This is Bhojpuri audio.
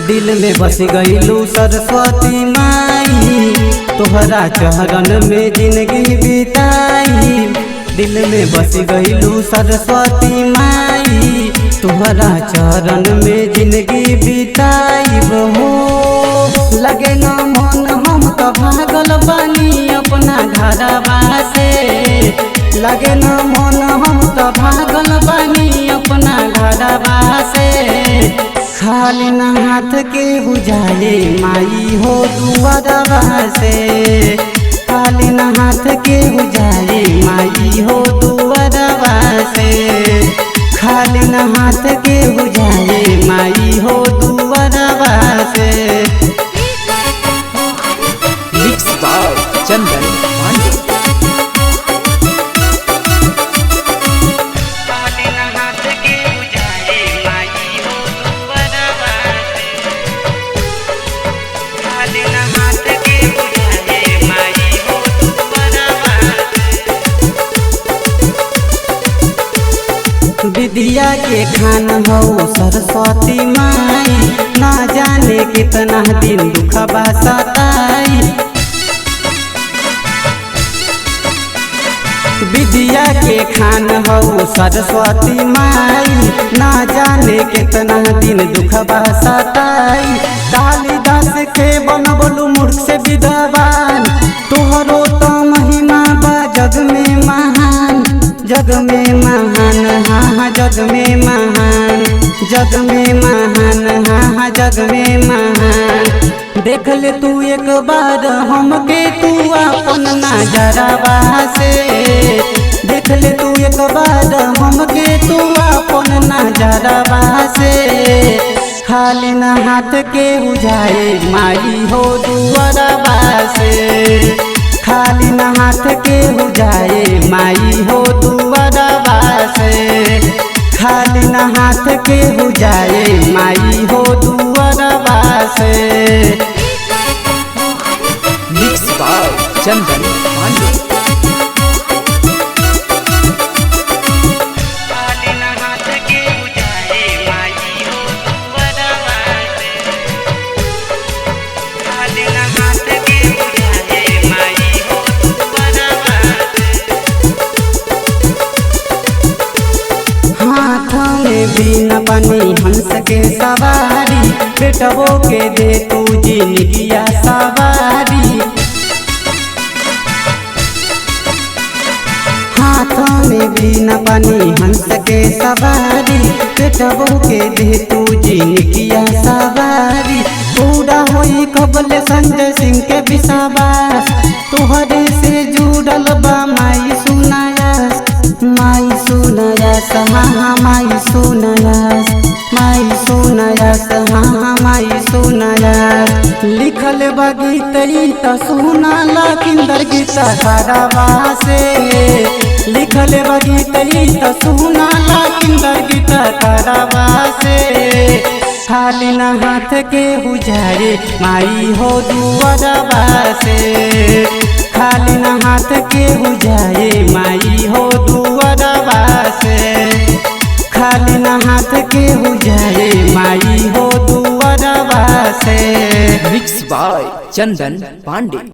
दिल में बस गईलू सरस्वती माई, तोहरा चरण में जिंदगी बिताई। दिल में बस गईलू सरस्वती माई, तोहरा चरण में जिंदगी बिताई। हो लगे न मन हम तो भागल बानी अपना घरवा से, लगे न मन हम तो भागल बानी अपना घरवा से। खाली न हाथ के बुझाए माई हो दुआरवा से, खाली न हाथ के बुझाए माई हो दुआरवा से, खाली न हाथ के बुझाए माई हो दुआरवा से। Mix by Chandan Pandey. विद्या के खान हो सरस्वती माई, ना जाने कितना दिन दुखबा सताई। विद्या के खान हो सरस्वती माई, ना जाने कितना दिन दुखबा सताई। कालिदास के बनबलू मूर्ख से विद्वान, तोहरो तो महिमा बा जग में महान, जग में महान। हाँ जग में महान, जग में महान। हाँ जग में महान। देख ले तू एक बार हमके तू अपन नजरवा से, देख ले तू एक बार हमके तू अपन नजरवा से। खाली न हाथ के बुझाए माई हो दुआरवा से, खाली न हाथ के बुझाए माई हो दुआरवा से, खाली न हाथ के बुझाए माई हो दुआरवा से। Mix by Chandan Pandey. बिना पानी हंस के सवारी, बेटवो के दे तू जिंदगिया सवारी। हाथों में बिना पानी हंस के सवारी, बेटवो के दे तू जिंदगिया सवारी। पूरा होई कबल संजय सिंह के विश्वास, तोहरे से जुड़ल बा माई सुनायास, माई सुनायास। हाँ माई सुनायास, माई सुनायास। हाँ माई सुनायास। लिखल बा गीत त सुनाला किंदर गीत घरवा से, लिखल बा गीत त सुनाला किंदर गीत घरवा से। खाली न हाथ के बुझाए माई हो दुआरवा से, खाली न हाथ के बुझाए माई हो दुआरवा से, खाली न हाथ के बुझाए माई हो दुआरवा से। Mix by Chandan Pandey.